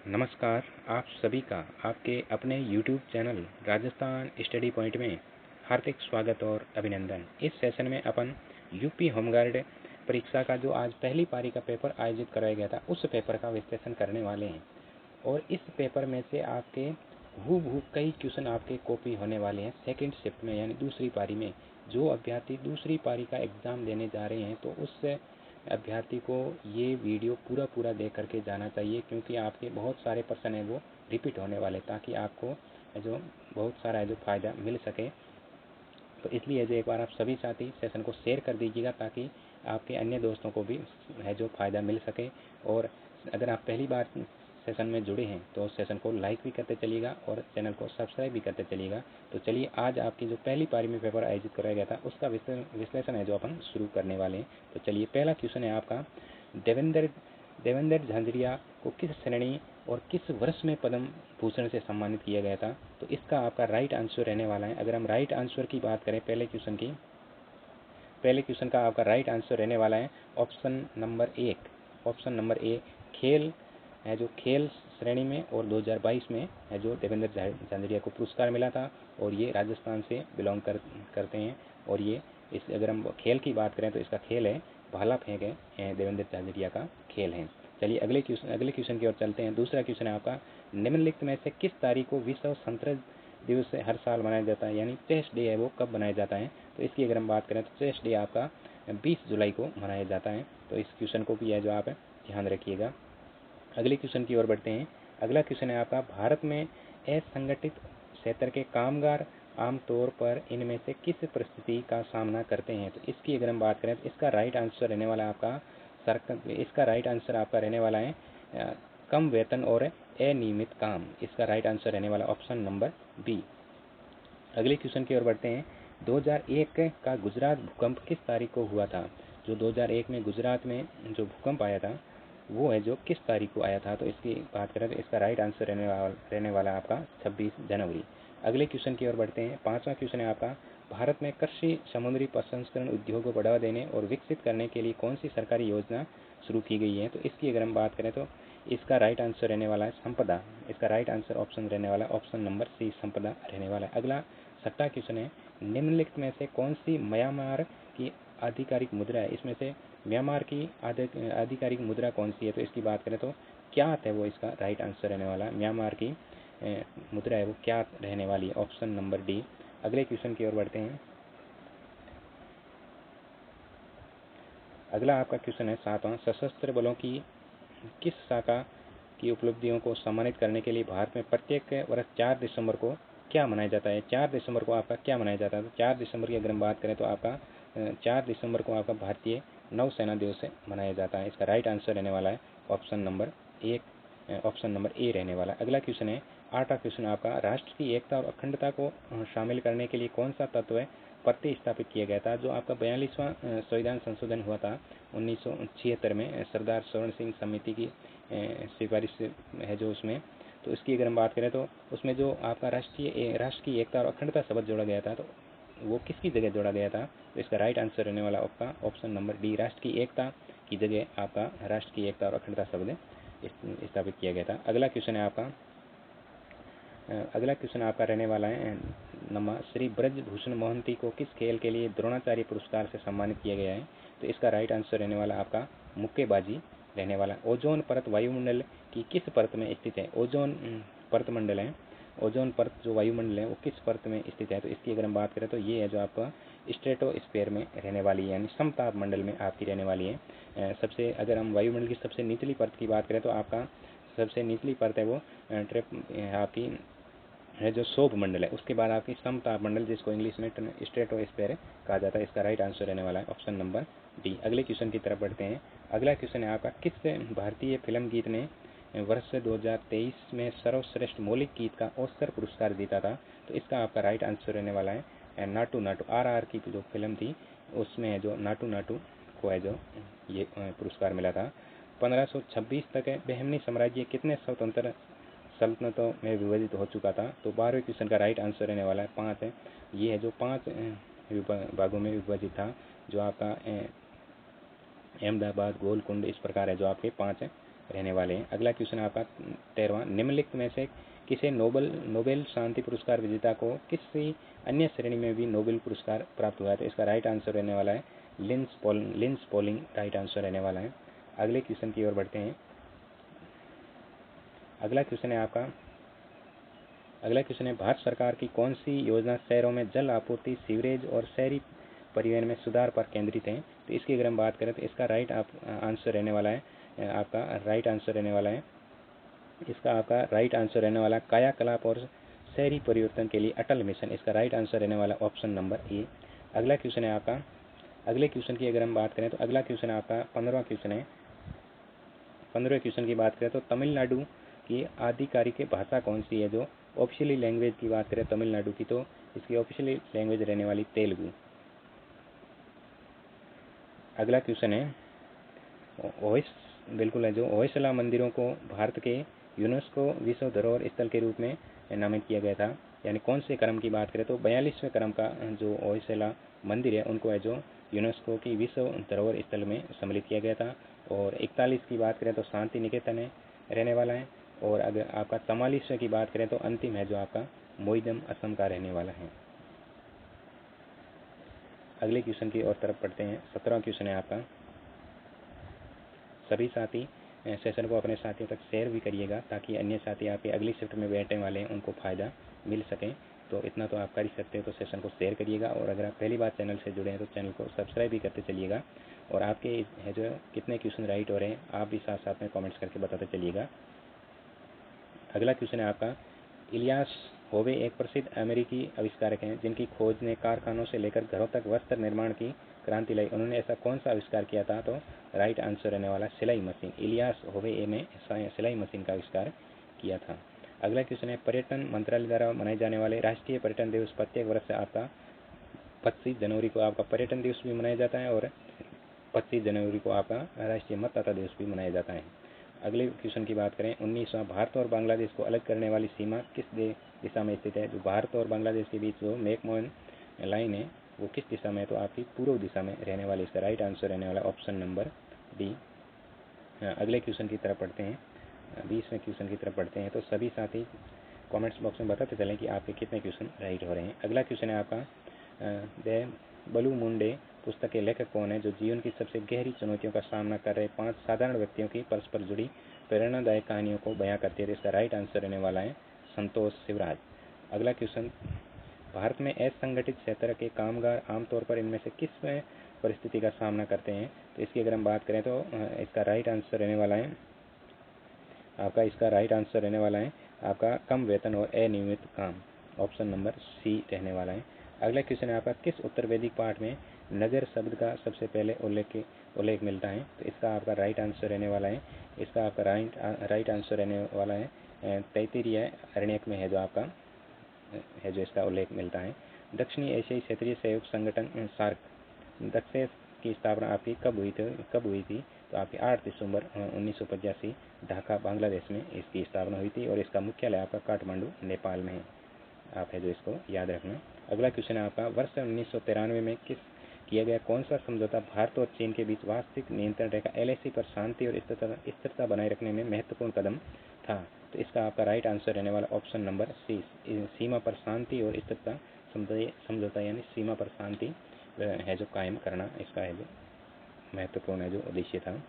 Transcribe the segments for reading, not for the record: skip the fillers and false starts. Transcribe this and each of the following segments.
नमस्कार। आप सभी का आपके अपने YouTube channel Rajasthan study point में हार्दिक स्वागत और अभिनंदन। इस सेशन में अपन यूपी होमगार्ड परीक्षा का जो आज पहली पारी का पेपर आयोजित कराया गया था उस पेपर का विश्लेषण करने वाले हैं और इस पेपर में से आपके हूबहू कई क्वेश्चन आपके कॉपी होने वाले हैं सेकंड शिफ्ट में, यानी दूसरी पारी में। जो अभ्यर्थी दूसरी पारी का एग्ज़ाम देने जा रहे हैं तो उस अभ्यर्थी को ये वीडियो पूरा देख करके जाना चाहिए, क्योंकि आपके बहुत सारे प्रश्न हैं वो रिपीट होने वाले, ताकि आपको जो बहुत सारा है जो फ़ायदा मिल सके। तो इसलिए जो एक बार आप सभी साथी सेशन को शेयर कर दीजिएगा, ताकि आपके अन्य दोस्तों को भी है जो फ़ायदा मिल सके। और अगर आप पहली बार सेशन में जुड़े हैं तो सेशन को लाइक भी करते चलिएगा और चैनल को सब्सक्राइब भी करते चलिएगा। तो चलिए, आज आपकी जो पहली पारी में पेपर आयोजित कराया गया था उसका विश्लेषण है जो अपन शुरू करने वाले हैं। तो चलिए, पहला क्वेश्चन है आपका, देवेंद्र झांझरिया को किस श्रेणी और किस वर्ष में पद्म भूषण से सम्मानित किया गया था? तो इसका आपका राइट आंसर रहने वाला है। अगर हम राइट आंसर की बात करें पहले क्वेश्चन का आपका राइट आंसर रहने वाला है ऑप्शन नंबर ए, खेल है जो खेल श्रेणी में, और 2022 में है जो देवेंद्र झांझरिया को पुरस्कार मिला था और ये राजस्थान से बिलोंग करते हैं। और ये अगर हम खेल की बात करें तो इसका खेल है भाला फेंक है, देवेंद्र झांझरिया का खेल है। चलिए अगले क्वेश्चन की ओर चलते हैं। दूसरा क्वेश्चन है आपका, निम्नलिखित में से किस तारीख को विश्व संतृप्त दिवस हर साल मनाया जाता है, यानी चेस्ट डे है वो कब मनाया जाता है? तो इसकी अगर हम बात करें तो चेस्ट डे आपका 20 जुलाई को मनाया जाता है। तो इस क्वेश्चन को भी है जो आप ध्यान रखिएगा। अगले क्वेश्चन की ओर बढ़ते हैं। अगला क्वेश्चन है आपका, भारत में असंगठित क्षेत्र के कामगार आमतौर पर इनमें से किस परिस्थिति का सामना करते हैं? तो इसकी अगर हम बात करें तो इसका राइट आंसर रहने वाला है कम वेतन और अनियमित काम। इसका राइट आंसर रहने वाला ऑप्शन नंबर बी। अगले क्वेश्चन की ओर बढ़ते हैं। 2001 का गुजरात भूकंप किस तारीख को हुआ था? जो 2001 में गुजरात में जो भूकंप आया था वो है जो किस तारीख को आया था? तो इसकी बात करें तो इसका राइट आंसर रहने वाला आपका 26 जनवरी। अगले क्वेश्चन की ओर बढ़ते हैं। पांचवा क्वेश्चन है आपका, भारत में कृषि समुद्री प्रसंस्करण उद्योग को बढ़ावा देने और विकसित करने के लिए कौन सी सरकारी योजना शुरू की गई है? तो इसकी अगर हम बात करें तो इसका राइट आंसर रहने वाला है संपदा। इसका राइट आंसर ऑप्शन रहने वाला ऑप्शन नंबर सी, संपदा रहने वाला है। अगला छठा क्वेश्चन है, निम्नलिखित में से कौन सी म्यांमार की आधिकारिक मुद्रा है? इसमें से म्यांमार की आधिकारिक मुद्रा कौन सी है? तो इसकी बात करें तो क्या है वो इसका राइट आंसर रहने वाला है। म्यांमार की मुद्रा है वो क्या रहने वाली है? Option number D. अगले क्वेश्चन की ओर बढ़ते हैं। अगला आपका क्वेश्चन है सातवां, सशस्त्र बलों की किस शाखा की उपलब्धियों को सम्मानित करने के लिए भारत में प्रत्येक वर्ष 4 दिसंबर को क्या मनाया जाता है? 4 दिसंबर को आपका क्या मनाया जाता है? तो 4 दिसंबर की अगर हम बात करें तो आपका 4 दिसंबर को आपका भारतीय नौसेना दिवस मनाया जाता है। इसका राइट आंसर रहने वाला है ऑप्शन नंबर ए रहने वाला। अगला क्वेश्चन है आठवां क्वेश्चन आपका, राष्ट्र की एकता और अखंडता को शामिल करने के लिए कौन सा तत्व प्रतिस्थापित किया गया था? जो आपका 42वां संविधान संशोधन हुआ था 1976 में सरदार स्वर्ण सिंह समिति की सिफारिश है जो उसमें। तो इसकी अगर हम बात करें तो उसमें जो आपका राष्ट्र की एकता और अखंडता शब्द जोड़ा गया था, तो वो किसकी जगह जोड़ा गया था? तो इसका राइट आंसर रहने वाला आपका ऑप्शन नंबर डी, राष्ट्र की एकता की जगह आपका राष्ट्र की एकता और अखंडता शब्द स्थापित किया गया था। अगला क्वेश्चन आपका रहने वाला है नंबर, श्री ब्रजभूषण मोहंती को किस खेल के लिए द्रोणाचार्य पुरस्कार से सम्मानित किया गया है? तो इसका राइट आंसर रहने वाला आपका मुक्केबाजी रहने वाला। ओजोन परत वायुमंडल की किस परत में स्थित है? ओजोन परत जो वायुमंडल है वो किस परत में स्थित है? तो इसकी अगर हम बात करें तो ये है जो आपका स्ट्रेटोस्फीयर में रहने वाली है, यानी समताप मंडल में आपकी रहने वाली है। सबसे अगर हम वायुमंडल की सबसे निचली परत की बात करें तो आपका सबसे निचली परत है वो आपकी है जो शोभ मंडल है। उसके बाद आपकी समताप मंडल, जिसको इंग्लिश में स्ट्रेटोस्फीयर कहा जाता है। इसका राइट आंसर रहने वाला है ऑप्शन नंबर डी। अगले क्वेश्चन की तरफ बढ़ते हैं। अगला क्वेश्चन है आपका, किस भारतीय फिल्म गीत ने वर्ष 2023 में सर्वश्रेष्ठ मौलिक गीत का ऑस्कर पुरस्कार जीता था? तो इसका आपका राइट आंसर रहने वाला है नाटू नाटू। आरआर की जो फिल्म थी उसमें है जो नाटू नाटू को है जो ये पुरस्कार मिला था। 1526 तक बहमनी साम्राज्य कितने स्वतंत्र सल्तनतों में विभाजित हो चुका था? तो 12वें क्वेश्चन का राइट आंसर रहने वाला है 5 है। ये है जो 5 भागों में विभाजित था, जो आपका अहमदाबाद, गोलकुंड, इस प्रकार है जो आपके 5 रहने वाले हैं। अगला क्वेश्चन आपका 13वां, निम्नलिखित में से किसे नोबेल शांति पुरस्कार विजेता को किसी अन्य श्रेणी में भी नोबेल पुरस्कार प्राप्त हुआ है? तो इसका राइट आंसर रहने वाला है लिंस पॉलिंग राइट आंसर रहने वाला है। अगले क्वेश्चन की ओर बढ़ते हैं। अगला क्वेश्चन है भारत सरकार की कौन सी योजना शहरों में जल आपूर्ति, सीवरेज और शहरी परिवहन में सुधार पर केंद्रित है? तो इसकी अगर हम बात करें तो इसका राइट आंसर रहने वाला है इसका आपका राइट आंसर रहने वाला कायाकल्प और शहरी परिवर्तन के लिए अटल मिशन। इसका राइट आंसर रहने वाला ऑप्शन नंबर ए। अगले क्वेश्चन की अगर हम बात करें तो अगला क्वेश्चन आपका 15वां क्वेश्चन है। 15वें क्वेश्चन की बात करें तो तमिलनाडु की आधिकारिक भाषा कौन सी है? जो ऑफिशियली लैंग्वेज की बात करें तमिलनाडु की, तो इसकी ऑफिशियली लैंग्वेज रहने वाली तेलुगु। अगला क्वेश्चन है होयसला मंदिरों को भारत के यूनेस्को विश्व धरोहर स्थल के रूप में नामित किया गया था, यानी कौन से क्रम की बात करें तो 42वें क्रम का जो होयसला मंदिर है उनको है जो यूनेस्को की विश्व धरोहर स्थल में सम्मिलित किया गया था। और 41 की बात करें तो शांति निकेतन है रहने वाला है। और अगर आपका 44वें की बात करें तो अंतिम है जो आपका मोइदम असम का रहने वाला है। अगले क्वेश्चन की ओर तरफ पढ़ते हैं। 17वां क्वेश्चन है आपका, सभी साथी सेशन को अपने साथियों तक शेयर भी करिएगा ताकि अन्य साथी आपके अगली शिफ्ट में बैठने वाले हैं उनको फ़ायदा मिल सके। तो इतना तो आप कर ही सकते हो, तो सेशन को शेयर करिएगा। और अगर आप पहली बार चैनल से जुड़े हैं तो चैनल को सब्सक्राइब भी करते चलिएगा। और आपके है जो कितने क्वेश्चन राइट हो रहे हैं आप भी साथ साथ में कमेंट्स करके बताते चलिएगा। अगला क्वेश्चन है आपका, इलियास होवे एक प्रसिद्ध अमेरिकी आविष्कारक हैं जिनकी खोज ने कारखानों से लेकर घरों तक वस्त्र निर्माण की क्रांति लाई। उन्होंने ऐसा कौन सा आविष्कार किया था? तो राइट आंसर रहने वाला सिलाई मशीन। इलियास होवे ने सिलाई मशीन का आविष्कार किया था। अगला क्वेश्चन है, पर्यटन मंत्रालय द्वारा मनाए जाने वाले राष्ट्रीय पर्यटन दिवस प्रत्येक वर्ष आपका 25 जनवरी को आपका पर्यटन दिवस भी मनाया जाता है और 25 जनवरी को आपका राष्ट्रीय मतदाता दिवस भी मनाया जाता है। अगले क्वेश्चन की बात करें, 19वां, भारत और बांग्लादेश को अलग करने वाली सीमा किस दिशा में स्थित है? जो भारत और बांग्लादेश के बीच जो मैकमोहन लाइन है वो किस दिशा में है? तो आपकी पूर्व दिशा में रहने वाली। इसका राइट आंसर रहने वाला ऑप्शन नंबर डी। अगले क्वेश्चन की तरफ पढ़ते हैं। 20वें क्वेश्चन की तरफ पढ़ते हैं। तो सभी साथी कमेंट्स बॉक्स में बताते चलें कि आपके कितने क्वेश्चन राइट हो रहे हैं। अगला क्वेश्चन है आपका, द बलू मुंडे पुस्तक के लेखक कौन है? जो जीवन की सबसे गहरी चुनौतियों का सामना कर रहे 5 साधारण व्यक्तियों की परस्पर जुड़ी प्रेरणादायक कहानियों को बयां करती है। इसका राइट आंसर रहने वाला है संतोष शिवराज। अगला क्वेश्चन, भारत में असंगठित क्षेत्र के कामगार आमतौर पर इनमें से किस परिस्थिति का सामना करते हैं? तो इसकी अगर हम बात करें तो इसका राइट आंसर रहने वाला है आपका कम वेतन और अनियमित काम। ऑप्शन नंबर सी रहने वाला है। अगला क्वेश्चन है आपका, किस उत्तर वैदिक पाठ में नगर शब्द का सबसे पहले उल्लेख मिलता है? तो इसका आपका राइट आंसर रहने वाला है तैत्तिरीय आरण्यक में है जो आपका है जो इसका उल्लेख मिलता है। दक्षिणी एशियाई क्षेत्रीय सहयोग संगठन सार्क दक्षेस की स्थापना आपकी कब हुई थी? तो आपकी 8 दिसंबर 1985 ढाका बांग्लादेश में इसकी स्थापना हुई थी और इसका मुख्यालय आपका काठमांडू नेपाल में है। आप है जो इसको याद रखना। अगला क्वेश्चन है आपका, वर्ष 1993 में किया गया कौन सा समझौता भारत और चीन के बीच वास्तविक नियंत्रण रेखा LAC पर शांति और स्थिरता बनाए रखने में महत्वपूर्ण कदम था? तो इसका आपका राइट आंसर रहने वाला ऑप्शन नंबर सी, सीमा पर शांति और स्थिरता समझौता, यानी सीमा पर शांति है जो कायम करना इसका है जो महत्वपूर्ण है जो उद्देश्य था।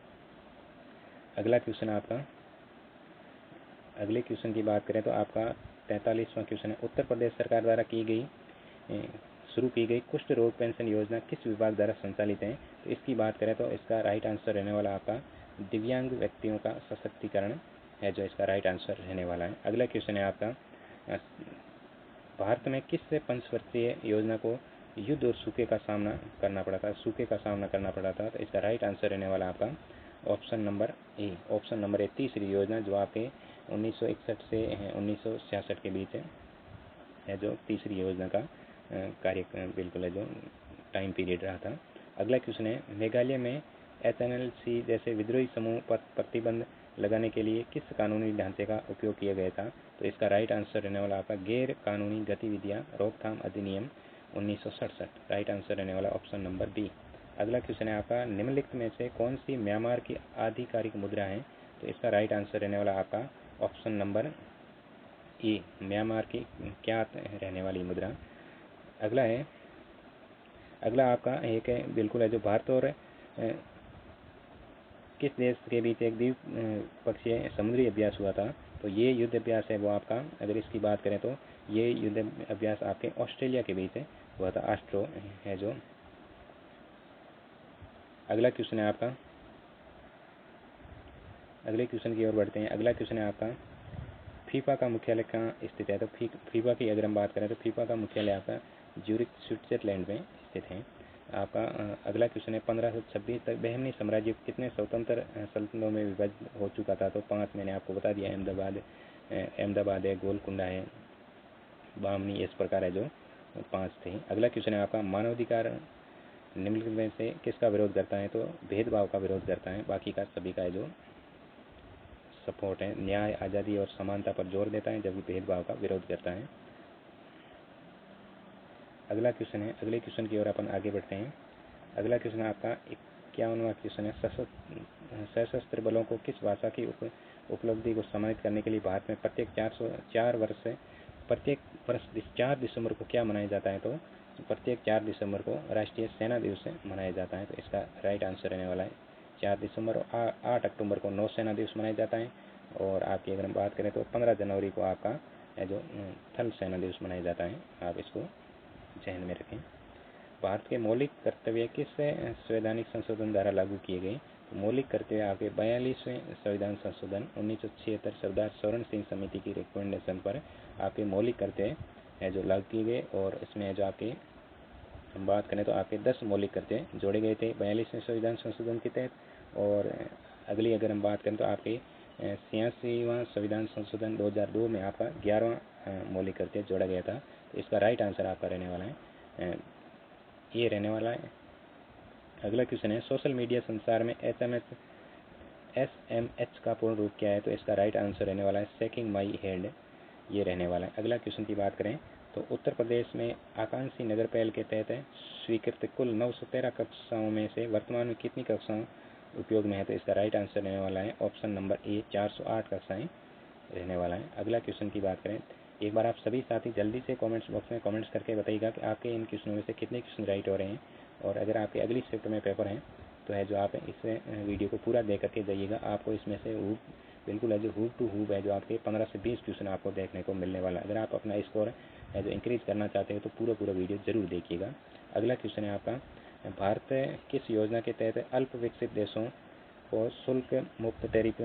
अगले क्वेश्चन की बात करें तो आपका 43वां क्वेश्चन है, उत्तर प्रदेश सरकार द्वारा शुरू की गई कुष्ठ रोग पेंशन योजना किस विभाग द्वारा संचालित है? तो इसकी बात करें तो इसका राइट आंसर रहने वाला आपका दिव्यांग व्यक्तियों का सशक्तिकरण है जो इसका राइट आंसर रहने वाला है। अगला क्वेश्चन है आपका, भारत में किस पंचवर्षीय योजना को युद्ध और सूखे का सामना करना पड़ा था? तो इसका राइट आंसर रहने वाला आपका ऑप्शन नंबर ए तीसरी योजना जो आपके 1961 से 1966 के बीच है जो तीसरी योजना का कार्यक्रम बिल्कुल है जो टाइम पीरियड रहा था। अगला क्वेश्चन है, मेघालय में HNLC जैसे विद्रोही समूह पर प्रतिबंध लगाने के लिए किस कानूनी ढांचे का उपयोग किया गया था? तो इसका राइट आंसर रहने वाला आपका गैर कानूनी गतिविधियां रोकथाम अधिनियम 1967। राइट आंसर रहने वाला ऑप्शन नंबर बी। अगला क्वेश्चन है आपका, निम्नलिखित में से कौन सी म्यांमार की आधिकारिक मुद्रा है? तो इसका राइट आंसर रहने वाला आपका ऑप्शन नंबर ए, म्यांमार की क्या रहने वाली मुद्रा। अगला आपका एक है बिल्कुल है जो भारत और किस देश के बीच एक द्विपक्षीय समुद्री अभ्यास हुआ था। तो ये युद्ध अभ्यास है वो आपका, अगर इसकी बात करें तो ये युद्ध अभ्यास आपके ऑस्ट्रेलिया के बीच हुआ था, आस्ट्रो है जो। अगला क्वेश्चन है आपका, अगले क्वेश्चन की ओर बढ़ते हैं। अगला क्वेश्चन है आपका, फीफा का मुख्यालय कहाँ स्थित है। तो फीफा की अगर हम बात करें तो फीफा का मुख्यालय आपका ज्यूरिख स्विट्जरलैंड में स्थित है। आपका अगला क्वेश्चन है, 1526 तक बहमनी साम्राज्य कितने स्वतंत्र सल्तनतों में विभाजित हो चुका था। तो 5 मैंने आपको बता दिया, अहमदाबाद है, गोलकुंडा है, बामनी, इस प्रकार है जो 5 थे। अगला क्वेश्चन है आपका, मानवाधिकार निम्नलिखित में से किसका विरोध करता है। तो भेदभाव का विरोध करता है, बाकी का सभी का है जो सपोर्ट है। न्याय, आज़ादी और समानता पर जोर देता है, जबकि भेदभाव का विरोध करता है। अगला क्वेश्चन है, अगले क्वेश्चन की ओर अपन आगे बढ़ते हैं। अगला क्वेश्चन आपका 51वां क्वेश्चन है, सशस्त्र बलों को किस भाषा की उपलब्धि को सम्मानित करने के लिए भारत में प्रत्येक 4 दिसंबर को क्या मनाया जाता है। तो प्रत्येक 4 दिसंबर को राष्ट्रीय सेना दिवस मनाया जाता है। तो इसका राइट आंसर रहने वाला है 4 दिसंबर। 8 अक्टूबर को नौसेना दिवस मनाया जाता है, और आपकी अगर हम बात करें तो 15 जनवरी को आपका जो थल सेना दिवस मनाया जाता है। आप इसको जहन में रखें। भारत के मौलिक कर्तव्य किस संवैधानिक संशोधन द्वारा लागू किए गए। तो मौलिक कर्तव्य आपके 42वें संविधान संशोधन 1976 सरदार स्वर्ण सिंह समिति की रिकमेंडेशन पर आपके मौलिक कर्तव्य है जो लागू किए गए, और इसमें जो आपके हम बात करें तो आपके 10 मौलिक कर्तव्य जोड़े गए थे 42वें संविधान संशोधन के तहत। और अगली अगर हम बात करें तो आपके 86वां संविधान संशोधन 2002 में आपका 11वां मौलिक कर्तव्य जोड़ा गया था। तो इसका राइट आंसर आपका रहने वाला है ये रहने वाला है। अगला क्वेश्चन है, सोशल मीडिया संसार में SMH का पूर्ण रूप क्या है। तो इसका राइट आंसर रहने वाला है शेकिंग माई हेड, ये रहने वाला है। अगला क्वेश्चन की बात करें तो उत्तर प्रदेश में आकांक्षी नगर पहल के तहत स्वीकृत कुल 913 कक्षाओं में से वर्तमान में कितनी कक्षाएं उपयोग में है। तो इसका राइट आंसर रहने वाला है ऑप्शन नंबर ए, 408 कक्षाएं रहने वाला है। अगला क्वेश्चन की बात करें, एक बार आप सभी साथी जल्दी से कमेंट्स बॉक्स में कमेंट्स करके बताइएगा कि आपके इन क्वेश्चनों में से कितने क्वेश्चन राइट हो रहे हैं। और अगर आपके अगली शिफ्ट में पेपर हैं तो है जो आप इस वीडियो को पूरा देख करके जाइएगा। आपको इसमें से बिल्कुल है जो हूब टू हूब है जो आपके 15 से 20 क्वेश्चन आपको देखने को मिलने वाला है। अगर आप अपना स्कोर है जो इंक्रीज करना चाहते हो तो पूरा वीडियो जरूर देखिएगा। अगला क्वेश्चन है आपका, भारत किस योजना के तहत अल्प विकसित देशों को शुल्क मुक्त टैरिफ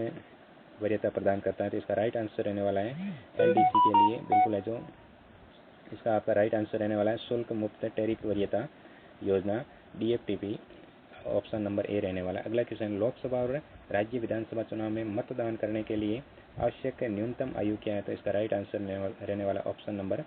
वरीयता प्रदान करता है। तो इसका राइट आंसर रहने वाला है LDC के लिए, बिल्कुल है जो इसका आपका राइट आंसर रहने वाला है शुल्क मुक्त टैरिफ वरीयता योजना, DFTP, ऑप्शन नंबर ए रहने वाला है। अगला क्वेश्चन, लोकसभा और राज्य विधानसभा चुनाव में मतदान करने के लिए आवश्यक न्यूनतम आयु क्या है। तो इसका राइट आंसर रहने वाला ऑप्शन नंबर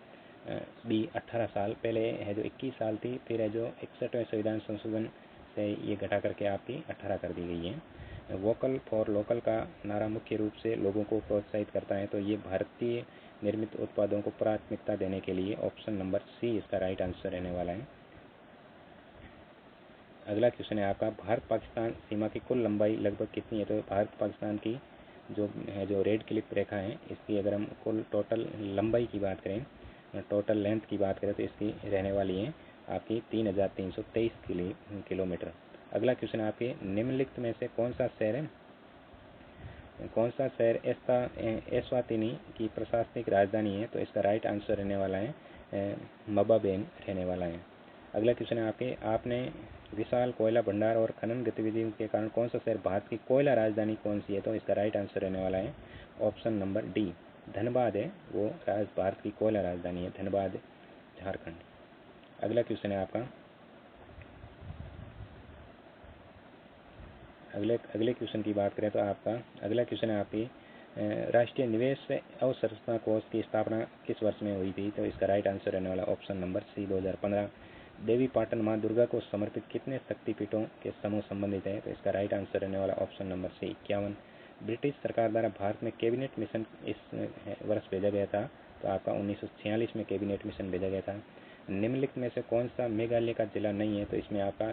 बी, 18 साल। पहले है जो 21 साल थी, फिर है जो 61वें संविधान संशोधन से ये घटा करके आपकी 18 कर दी गई है। वोकल फॉर लोकल का नारा मुख्य रूप से लोगों को प्रोत्साहित करता है। तो ये भारतीय निर्मित उत्पादों को प्राथमिकता देने के लिए, ऑप्शन नंबर सी इसका राइट आंसर रहने वाला है। अगला क्वेश्चन है आपका, भारत पाकिस्तान सीमा की कुल लंबाई लगभग कितनी है। तो भारत पाकिस्तान की जो रेड क्लिफ रेखा है इसकी अगर हम कुल टोटल लंबाई की बात करें, टोटल लेंथ की बात करें तो इसकी रहने वाली है आपकी 3323 किलोमीटर। अगला क्वेश्चन आपके, निम्नलिखित में से कौन सा शहर एस्वातिनी की प्रशासनिक राजधानी है। तो इसका राइट आंसर रहने वाला है मबाबेन रहने वाला है। अगला क्वेश्चन है आपने विशाल कोयला भंडार और खनन गतिविधियों के कारण कौन सा शहर भारत की कोयला राजधानी कौन सी है। तो इसका राइट आंसर रहने वाला है ऑप्शन नंबर डी, धनबाद है वो भारत की कोयला राजधानी है, धनबाद, झारखंड। अगला क्वेश्चन है आपका, अगले क्वेश्चन की बात करें तो आपका अगला क्वेश्चन है आपकी राष्ट्रीय निवेश अवसंरचना कोष की स्थापना किस वर्ष में हुई थी। तो इसका राइट आंसर रहने वाला ऑप्शन नंबर सी, 2015। देवी पाटन माँ दुर्गा को समर्पित कितने शक्तिपीठों के समूह संबंधित है। तो इसका राइट आंसर रहने वाला ऑप्शन नंबर सी, 51। ब्रिटिश सरकार द्वारा भारत में कैबिनेट मिशन इस वर्ष भेजा गया था। तो आपका 1946 में कैबिनेट मिशन भेजा गया था। निम्नलिखित में से कौन सा मेघालय का जिला नहीं है। तो इसमें आपका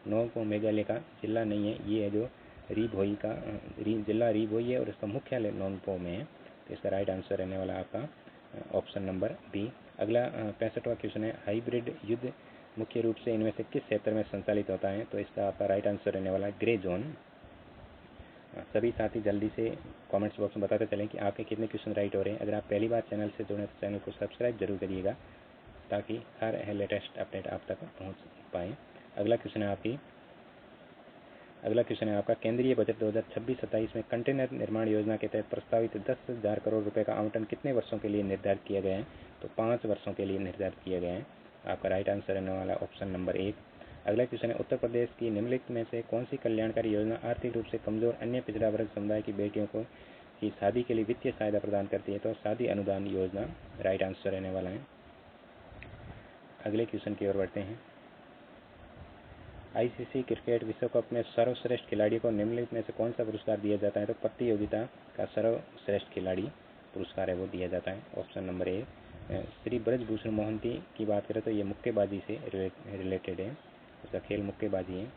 नोंगपो मेघालय का जिला नहीं है, ये है जो जिला री भोई है और इसका मुख्यालय नोंगपो में है। तो इसका राइट आंसर रहने वाला आपका ऑप्शन नंबर बी। अगला 65वां क्वेश्चन है, हाइब्रिड युद्ध मुख्य रूप से इनमें से किस क्षेत्र में संचालित होता है? तो इसका आपका राइट आंसर रहने वाला है ग्रे जोन। सभी साथी जल्दी से कमेंट्स बॉक्स में बताते चलें कि आपके कितने क्वेश्चन राइट हो रहे हैं। अगर आप पहली बार चैनल से जुड़े तो चैनल को सब्सक्राइब जरूर करिएगा ताकि हर लेटेस्ट अपडेट आप तक पहुंच पाए। अगला क्वेश्चन है आपका, केंद्रीय बजट 2026-27 में कंटेनर निर्माण योजना के तहत प्रस्तावित 10,000 करोड़ रुपए का आवंटन कितने वर्षों के लिए निर्धारित किया गया है? तो 5 वर्षों के लिए निर्धारित किया गया है। आपका राइट आंसर रहने वाला ऑप्शन नंबर 1। अगला क्वेश्चन है, उत्तर प्रदेश की निम्नलिखित में से कौन सी कल्याणकारी योजना आर्थिक रूप से कमजोर अन्य पिछड़ा वर्ग समुदाय की बेटियों को की शादी के लिए वित्तीय सहायता प्रदान करती है? तो शादी अनुदान योजना राइट आंसर रहने वाला है। अगले क्वेश्चन की ओर बढ़ते हैं। आईसीसी क्रिकेट विश्व कप में सर्वश्रेष्ठ खिलाड़ी को निम्नलिखित में से कौन सा पुरस्कार दिया जाता है? तो प्रतियोगिता का सर्वश्रेष्ठ खिलाड़ी पुरस्कार है वो दिया जाता है। Option number A. Shri Brajbhushan Mohanty की बात करें तो ये मुक्केबाजी से रिलेटेड है, उसका खेल मुक्केबाजी है।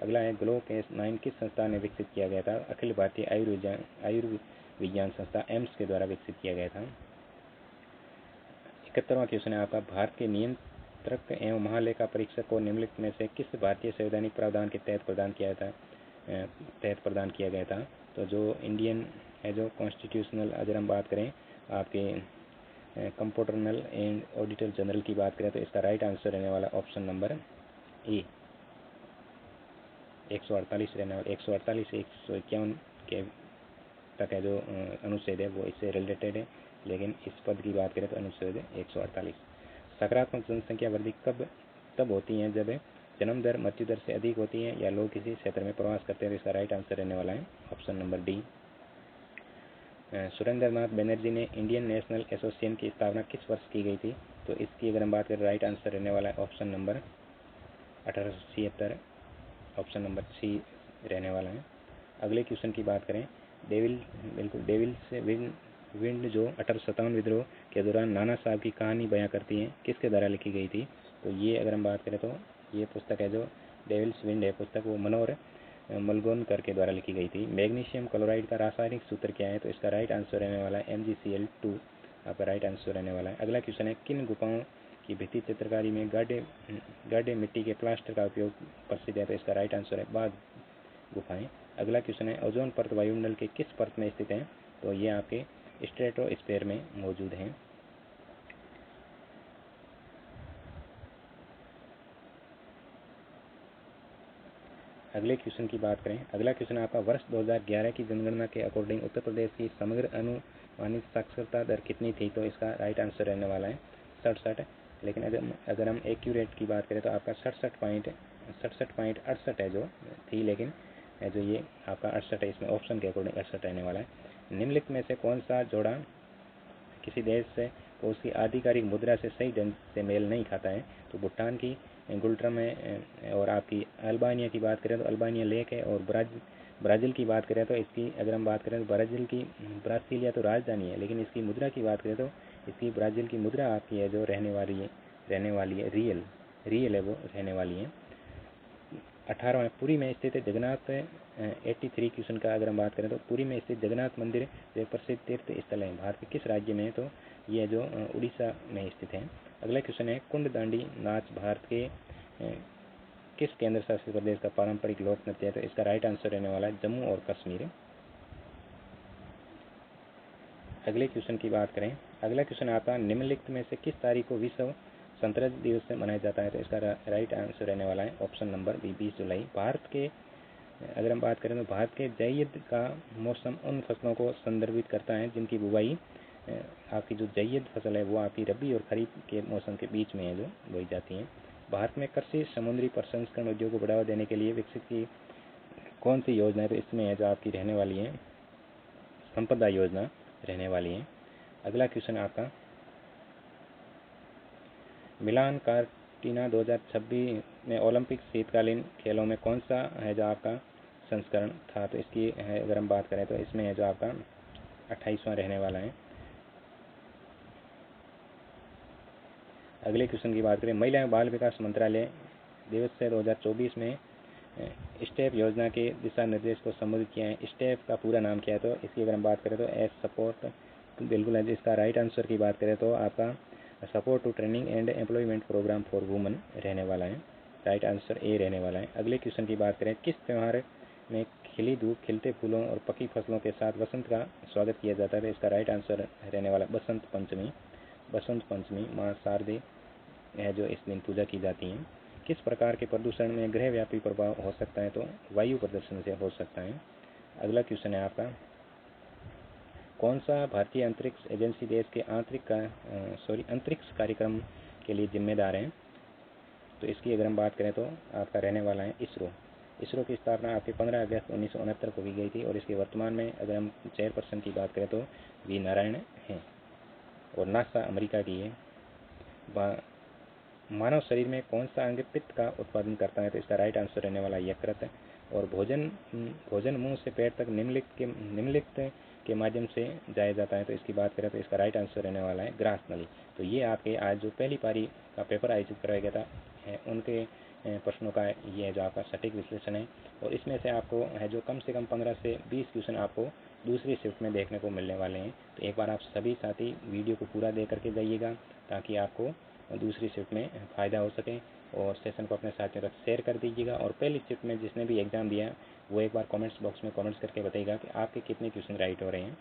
अगला है, ग्लोकेस 9 किस संस्था ने विकसित किया गया था? अखिल भारतीय आयुर्विज्ञान संस्था एम्स के द्वारा विकसित किया गया था। 71वां क्वेश्चन है आपका, भारत के नियंत्रक एवं महालेखा परीक्षक को निम्नलिखित में से किस भारतीय संवैधानिक प्रावधान के तहत प्रदान किया गया था? तो जो इंडियन है जो कॉन्स्टिट्यूशनल, अगर हम बात करें आपके कंप्ट्रोलर एंड ऑडिटर जनरल की बात करें तो इसका राइट आंसर रहने वाला ऑप्शन नंबर ए 148 रहने वाला। 148 से 151 के तक है जो अनुच्छेद है वो इससे रिलेटेड है, लेकिन इस पद की बात करें तो अनुच्छेद 148। सकारात्मक जनसंख्या वृद्धि तब होती है जब जन्म दर मृत्यु दर से अधिक होती है या लोग किसी क्षेत्र में प्रवास करते हैं। तो इसका राइट आंसर रहने वाला है ऑप्शन नंबर डी। सुरेंद्र नाथ बनर्जी ने इंडियन नेशनल एसोसिएशन की स्थापना किस वर्ष की गई थी? तो इसकी अगर हम बात करें राइट आंसर रहने वाला है option number 1876, option number C रहने वाला है। अगले क्वेश्चन की बात करें, डेविल्स विंड जो 1857 विद्रोह के दौरान नाना साहब की कहानी बयां करती है किसके द्वारा लिखी गई थी? तो ये अगर हम बात करें तो ये पुस्तक है जो डेविल्स विंड है पुस्तक, वो मनोहर मलगोनकर के द्वारा लिखी गई थी। मैग्नीशियम क्लोराइड का रासायनिक सूत्र क्या है? तो इसका राइट आंसर रहने वाला है MgCl2, आपका राइट आंसर रहने वाला है। अगला क्वेश्चन है, किन गुफाओं की भित्ति चित्रकारी में गाढ़े मिट्टी के प्लास्टर का उपयोग प्रसिद्ध है? तो इसका राइट आंसर है बाघ गुफाएं। अगला क्वेश्चन है, ओजोन परत वायुमंडल के किस परत में स्थित है? तो ये आपके स्ट्रेटोस्फीयर में मौजूद हैं। अगले क्वेश्चन की बात करें, अगला क्वेश्चन आपका, वर्ष 2011 की जनगणना के अकॉर्डिंग उत्तर प्रदेश की समग्र अनुमानित साक्षरता दर कितनी थी? तो इसका राइट आंसर रहने वाला है 67। लेकिन अगर हम एक्यूरेट की बात करें तो आपका 67.68 है जो थी, लेकिन जो ये आपका 68 है, इसमें ऑप्शन के अकॉर्डिंग 68 रहने वाला है। निम्नलिखित में से कौन सा जोड़ा किसी देश से को उसकी आधिकारिक मुद्रा से सही ढंग से मेल नहीं खाता है? तो भूटान की गुल्ट्रम है, और आपकी अल्बानिया की बात करें तो अल्बानिया लेक है, और ब्राज़ील की बात करें तो इसकी अगर हम बात करें तो ब्राज़ीलिया तो राजधानी है, लेकिन इसकी मुद्रा की बात करें तो इसकी ब्राज़ील की मुद्रा आपकी है जो रहने वाली है रियल है, वो रहने वाली है। 18वां, पुरी में स्थित जगन्नाथ 83 क्वेश्चन का अगर हम बात करें तो पुरी में स्थित जगन्नाथ मंदिर एक प्रसिद्ध तीर्थ स्थल है, भारत के किस राज्य में है? तो ये जो उड़ीसा में स्थित है। अगला क्वेश्चन है, कुंड दांडी नाच भारत के किस केंद्र शासित प्रदेश का पारंपरिक लोक नृत्य है? तो इसका राइट आंसर रहने वाला है जम्मू और कश्मीर। अगले क्वेश्चन की बात करें, अगला क्वेश्चन आता है, निम्नलिखित में से किस तारीख को विश्व संतरा दिवस से मनाया जाता है? तो इसका राइट आंसर रहने वाला है ऑप्शन नंबर बी 20 जुलाई। भारत के अगर हम बात करें तो भारत के जायद का मौसम उन फसलों को संदर्भित करता है जिनकी बुवाई आपकी जो जायद फसल है वो आपकी रबी और खरीफ के मौसम के बीच में है जो बोई जाती है। भारत में कृषि समुद्री प्रसंस्करण उद्योग को बढ़ावा देने के लिए विकसित की कौन सी योजना है? तो इसमें है जो आपकी रहने वाली है संपदा योजना रहने वाली है। अगला क्वेश्चन आपका, मिलान कार्टिना 2026 में ओलंपिक शीतकालीन खेलों में कौन सा है जो आपका संस्करण था? तो इसकी है अगर हम बात करें तो इसमें है जो आपका 28वां रहने वाला है। अगले क्वेश्चन की बात करें, महिला एवं बाल विकास मंत्रालय दिवस से 2024 में स्टेप योजना के दिशा निर्देश को संबोधित किया है। स्टेप का पूरा नाम क्या है, तो इसकी अगर हम बात करें तो एस सपोर्ट बिल्कुल है। इसका राइट आंसर की बात करें तो आपका support to training and employment program for women रहने वाला है। राइट आंसर ए रहने वाला है। अगले क्वेश्चन की बात करें, किस त्यौहार में खिली धूप, खिलते फूलों और पकी फसलों के साथ वसंत का स्वागत किया जाता है, तो इसका राइट आंसर रहने वाला बसंत पंचमी। बसंत पंचमी माँ शारदे है जो इस दिन पूजा की जाती है। किस प्रकार के प्रदूषण में ग्रहव्यापी प्रभाव हो सकता है, तो वायु प्रदूषण से हो सकता है। अगला क्वेश्चन है आपका, कौन सा भारतीय अंतरिक्ष एजेंसी देश के अंतरिक्ष कार्यक्रम के लिए जिम्मेदार है, तो इसकी अगर हम बात करें तो आपका रहने वाला है इसरो। इसरो की स्थापना आपके 15 अगस्त 1969 को की गई थी और इसके वर्तमान में अगर हम चेयरपर्सन की बात करें तो वी नारायण हैं और नासा अमेरिका की है। मानव शरीर में कौन सा अंग पित्त का उत्पादन करता है, तो इसका राइट आंसर रहने वाला यकृत है। और भोजन मुंह से पेट तक निम्नलिखित के माध्यम से जाया जाता है, तो इसकी बात करें तो इसका राइट आंसर रहने वाला है ग्रास नली। तो ये आपके आज जो पहली पारी का पेपर आयोजित कराया गया था है उनके प्रश्नों का ये जो आपका सटीक विश्लेषण है। और इसमें से आपको है जो कम से कम 15 से 20 क्वेश्चन आपको दूसरी शिफ्ट में देखने को मिलने वाले हैं। तो एक बार आप सभी साथी वीडियो को पूरा देख करके जाइएगा ताकि आपको दूसरी शिफ्ट में फ़ायदा हो सके। और सेशन को अपने साथियों तक शेयर कर दीजिएगा। और पहली शिफ्ट में जिसने भी एग्ज़ाम दिया वो एक बार कमेंट्स बॉक्स में कमेंट्स करके बताइएगा कि आपके कितने क्वेश्चन राइट हो रहे हैं,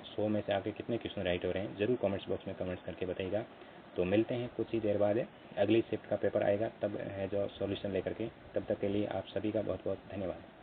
100 में से आपके कितने क्वेश्चन राइट हो रहे हैं, ज़रूर कमेंट्स बॉक्स में कमेंट्स करके बताइएगा। तो मिलते हैं कुछ ही देर बाद, अगली शिफ्ट का पेपर आएगा तब है जो सॉल्यूशन लेकर के। तब तक के लिए आप सभी का बहुत बहुत धन्यवाद।